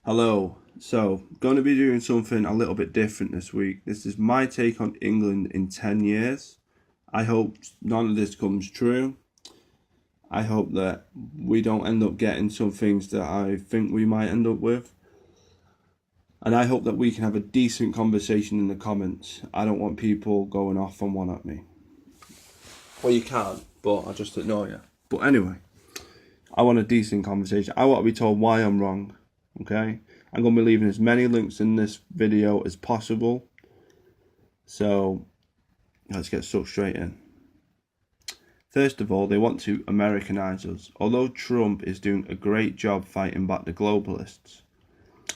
Hello. So, going to be doing something a little bit different this week. This is my take on England in 10 years. I hope none of this comes true. I hope that we don't end up getting some things that I think we might end up with. And I hope that we can have a decent conversation in the comments. I don't want people going off on one at me. Well, you can, but I'll just ignore you. But anyway, I want a decent conversation. I want to be told why I'm wrong. Okay? I'm going to be leaving as many links in this video as possible. So, let's get stuck straight in. First of all, they want to Americanize us. Although Trump is doing a great job fighting back the globalists,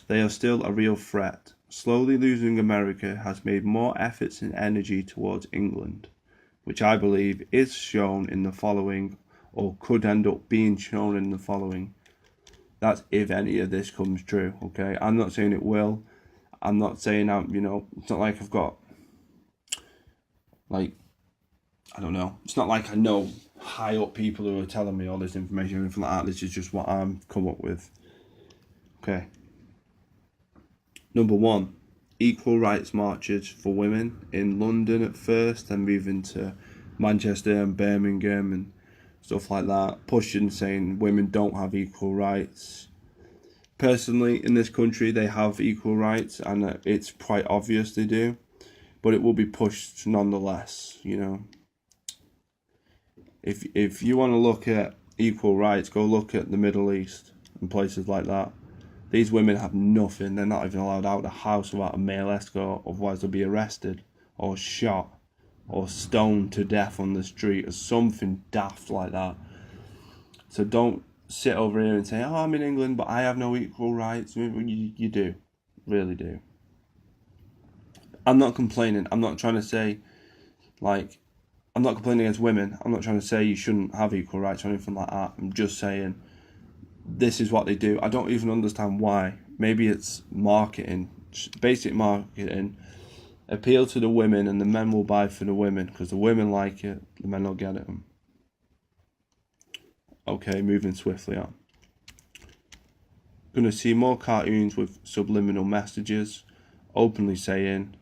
they are still a real threat. Slowly losing America has made more efforts and energy towards England, which I believe is shown in the following, or could end up being shown in the following. That's if any of this comes true, okay? I'm not saying it will. I'm not saying it's not like I've got, I don't know. It's not like I know high up people who are telling me all this information or anything like that. This is just what I'm come up with. Okay. Number 1, equal rights marches for women in London at first, then moving to Manchester and Birmingham and stuff like that, pushing, saying women don't have equal rights. Personally, in this country, they have equal rights, and it's quite obvious they do, but it will be pushed nonetheless, If you want to look at equal rights, go look at the Middle East and places like that. These women have nothing. They're not even allowed out of the house without a male escort, otherwise they'll be arrested or shot or stoned to death on the street or something daft like that. So don't sit over here and say, oh, I'm in England, but I have no equal rights. You do, really do. I'm not complaining. I'm not trying to say, I'm not complaining against women. I'm not trying to say you shouldn't have equal rights or anything like that. I'm just saying this is what they do. I don't even understand why. Maybe it's marketing, basic marketing. Appeal to the women and the men will buy for the women because the women like it, the men will get it. Okay, moving swiftly on. Going to see more cartoons with subliminal messages, openly saying,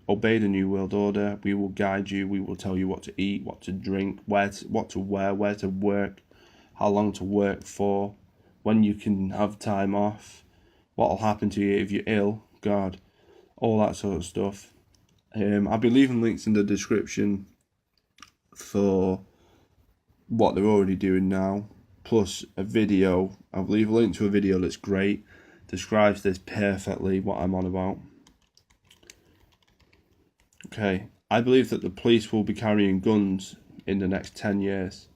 obey the New World Order, we will guide you, we will tell you what to eat, what to drink, what to wear, where to work, how long to work for, when you can have time off, what will happen to you if you're ill, God, all that sort of stuff. I'll be leaving links in the description for what they're already doing now, plus a video. I'll leave a link to a video that's great, describes this perfectly, what I'm on about. Okay, I believe that the police will be carrying guns in the next 10 years,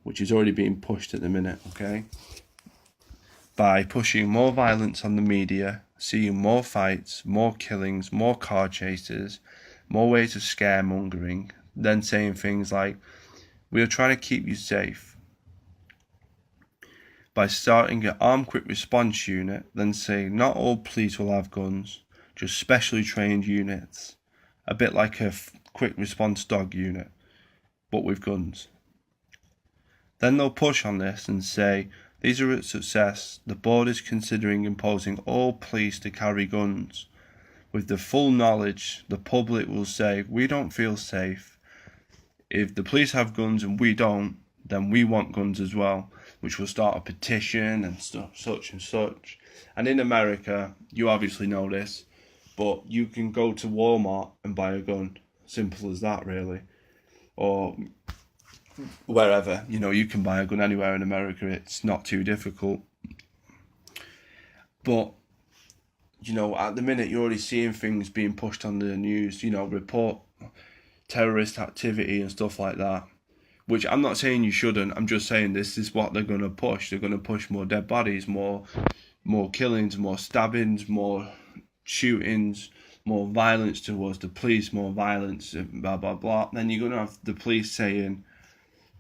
which is already being pushed at the minute, okay? By pushing more violence on the media, seeing more fights, more killings, more car chases, more ways of scaremongering, then saying things like, we are trying to keep you safe. By starting an armed quick response unit, then saying not all police will have guns, just specially trained units. A bit like a quick response dog unit, but with guns. Then they'll push on this and say, these are a success. The board is considering imposing all police to carry guns. With the full knowledge, the public will say, we don't feel safe. If the police have guns and we don't, then we want guns as well, which will start a petition and stuff, such and such. And in America, you obviously know this, but you can go to Walmart and buy a gun. Simple as that, really. Or wherever, you can buy a gun anywhere in America. It's not too difficult. But, at the minute, you're already seeing things being pushed on the news, report terrorist activity and stuff like that. Which I'm not saying you shouldn't. I'm just saying this is what they're going to push. They're going to push more dead bodies, more killings, more stabbings, more shootings, more violence towards the police, more violence, blah, blah, blah. Then you're going to have the police saying,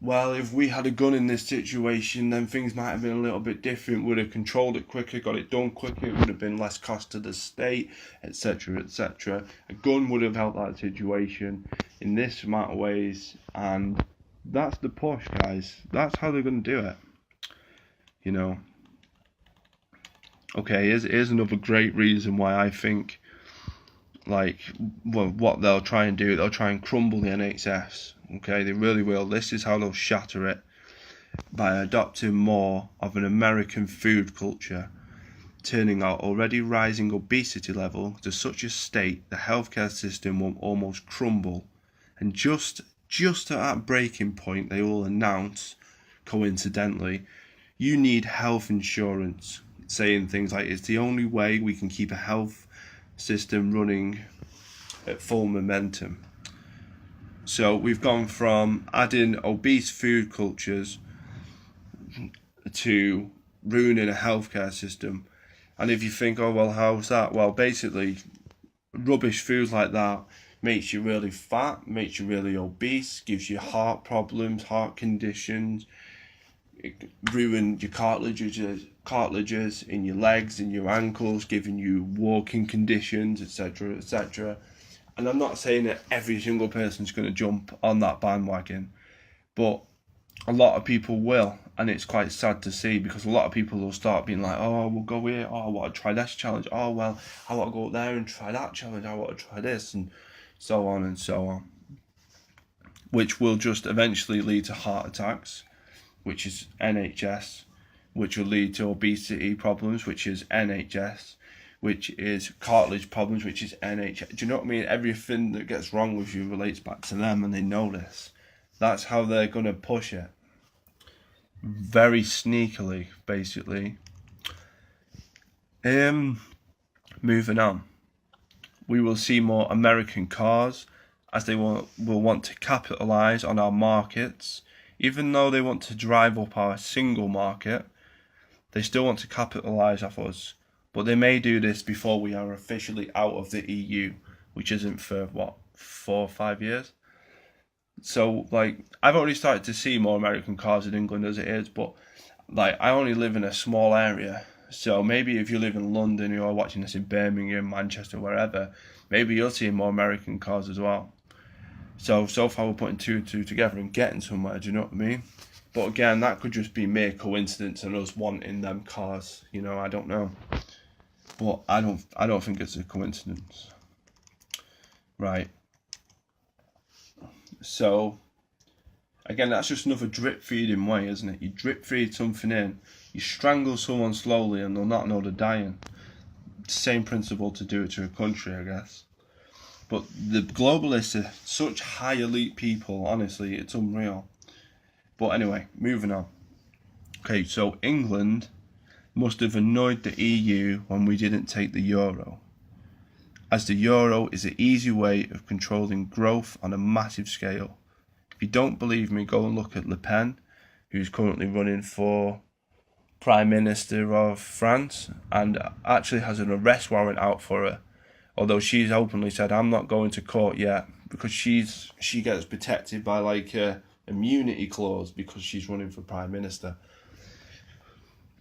well, if we had a gun in this situation, then things might have been a little bit different. Would have controlled it quicker, got it done quicker, it would have been less cost to the state, etc., etc. A gun would have helped that situation in this amount of ways, and that's the push, guys. That's how they're going to do it. Okay, here's another great reason why I think, like, well, what they'll try and do, they'll try and crumble the NHS. Okay, they really will. This is how they'll shatter it, by adopting more of an American food culture, turning our already rising obesity level to such a state the healthcare system will almost crumble. And just at that breaking point, they will announce, coincidentally, you need health insurance, saying things like it's the only way we can keep a health system running at full momentum. So we've gone from adding obese food cultures to ruining a healthcare system. And if you think, oh well, how's that? Well, basically, rubbish food like that makes you really fat, makes you really obese, gives you heart problems, heart conditions, it ruins your cartilages in your legs and your ankles, giving you walking conditions, etc., etc. And I'm not saying that every single person's going to jump on that bandwagon, but a lot of people will, and it's quite sad to see, because a lot of people will start being like, oh, we'll go here, oh, I want to try this challenge, oh, well, I want to go up there and try that challenge, I want to try this, and so on and so on, which will just eventually lead to heart attacks, which is NHS, which will lead to obesity problems, which is NHS, which is cartilage problems, which is NHS. Do you know what I mean? Everything that gets wrong with you relates back to them, and they know this. That's how they're going to push it. Very sneakily, basically. Moving on. We will see more American cars, as they will want to capitalise on our markets. Even though they want to drive up our single market, they still want to capitalise off us. But they may do this before we are officially out of the EU, which isn't for, 4 or 5 years? So, like, I've already started to see more American cars in England as it is, but, like, I only live in a small area. So maybe if you live in London, you're watching this in Birmingham, Manchester, wherever, maybe you're seeing more American cars as well. So far we're putting two and two together and getting somewhere, do you know what I mean? But again, that could just be mere coincidence and us wanting them cars, you know, I don't know. But I don't think it's a coincidence. Right. So, again, that's just another drip feeding way, isn't it? You drip feed something in, you strangle someone slowly and they'll not know they're dying. Same principle to do it to a country, I guess. But the globalists are such high elite people, honestly, it's unreal. But anyway, moving on. Okay, so England must have annoyed the EU when we didn't take the euro, as the euro is an easy way of controlling growth on a massive scale. If you don't believe me, go and look at Le Pen, who's currently running for Prime Minister of France, and actually has an arrest warrant out for her. Although she's openly said, I'm not going to court yet, because she gets protected by like a immunity clause because she's running for Prime Minister.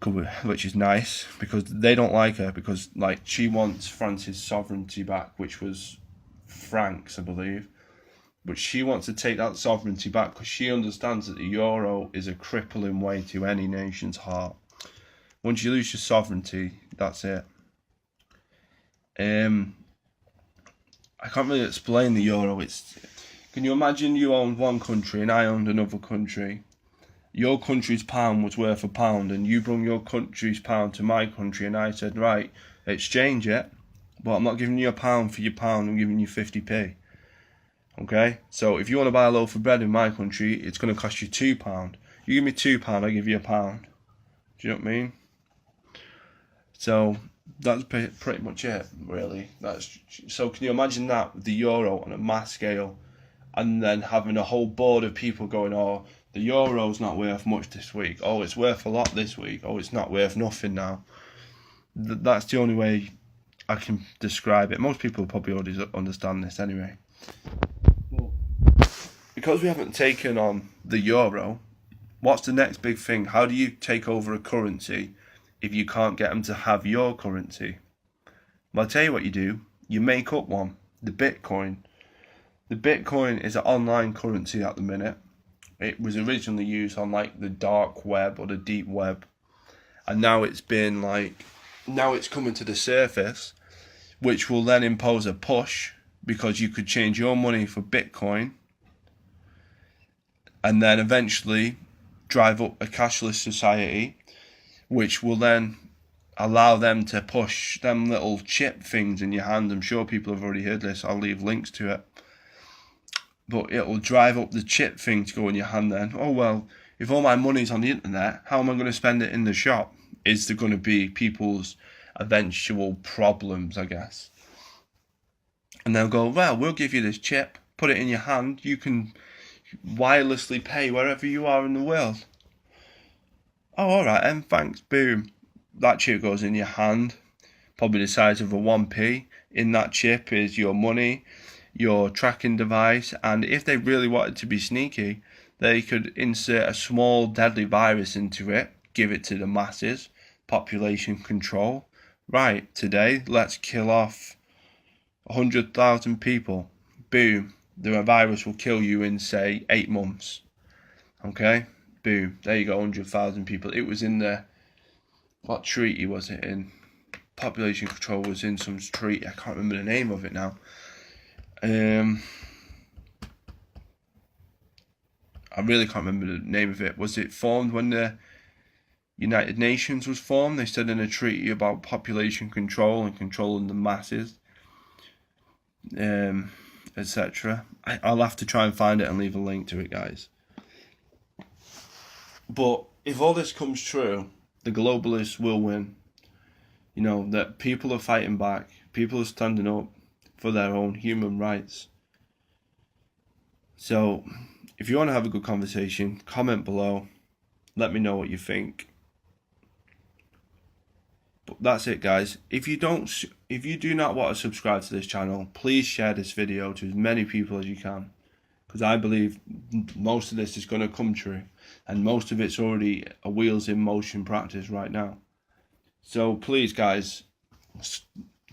Which is nice, because they don't like her, because like she wants France's sovereignty back, which was francs, I believe. But she wants to take that sovereignty back because she understands that the euro is a crippling way to any nation's heart. Once you lose your sovereignty, that's it. I can't really explain the euro. Can you imagine you owned one country and I owned another country? Your country's pound was worth £1 and you brought your country's pound to my country and I said, right, exchange it, but I'm not giving you £1 for your pound, I'm giving you 50p. Okay? So if you want to buy a loaf of bread in my country, it's going to cost you £2. You give me £2, I give you £1. Do you know what I mean? So that's pretty much it, really. So can you imagine that with the euro on a mass scale, and then having a whole board of people going, oh, the euro's not worth much this week. Oh, it's worth a lot this week. Oh, it's not worth nothing now. That's the only way I can describe it. Most people probably already understand this anyway. Well, because we haven't taken on the euro, what's the next big thing? How do you take over a currency if you can't get them to have your currency? Well, I'll tell you what you do. You make up one, the Bitcoin. The Bitcoin is an online currency at the minute. It was originally used on like the dark web or the deep web, and now it's been like now it's coming to the surface, which will then impose a push, because you could change your money for Bitcoin and then eventually drive up a cashless society, which will then allow them to push them little chip things in your hand. I'm sure people have already heard this. I'll leave links to it. But it will drive up the chip thing to go in your hand then. Oh, well, if all my money's on the internet, how am I going to spend it in the shop? Is there going to be people's eventual problems, I guess. And they'll go, well, we'll give you this chip, put it in your hand, you can wirelessly pay wherever you are in the world. Oh, alright then, thanks, boom. That chip goes in your hand, probably the size of a 1p. In that chip is your money, your tracking device, and if they really wanted to be sneaky, they could insert a small deadly virus into it, give it to the masses, population control. Right, today, let's kill off 100,000 people. Boom. The virus will kill you in, say, 8 months. Okay? Boom. There you go, 100,000 people. It was in the... What treaty was it in? Population control was in some treaty. I can't remember the name of it now. I really can't remember the name of it. Was it formed when the United Nations was formed? They said in a treaty about population control and controlling the masses. Etc. I'll have to try and find it and leave a link to it, guys. But if all this comes true, the globalists will win. You know, that people are fighting back, people are standing up for their own human rights. So, if you want to have a good conversation, comment below, let me know what you think. But that's it, guys. If you do not want to subscribe to this channel, please share this video to as many people as you can, because I believe most of this is going to come true, and most of it's already a wheels in motion practice right now. So please, guys,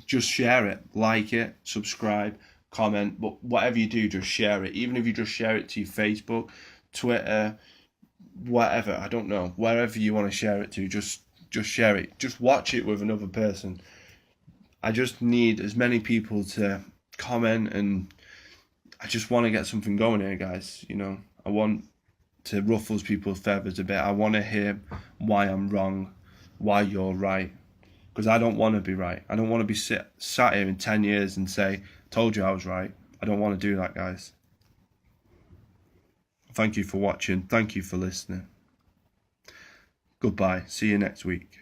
just share it, like it, subscribe, comment, but whatever you do, just share it. Even if you just share it to your Facebook, Twitter, whatever, I don't know, wherever you want to share it to, just share it. Just watch it with another person. I just need as many people to comment, and I just want to get something going here, guys. You know, I want to ruffle people's feathers a bit. I want to hear why I'm wrong, why you're right, because I don't want to be right. I don't want to be sat here in 10 years and say, told you I was right. I don't want to do that, guys. Thank you for watching. Thank you for listening. Goodbye. See you next week.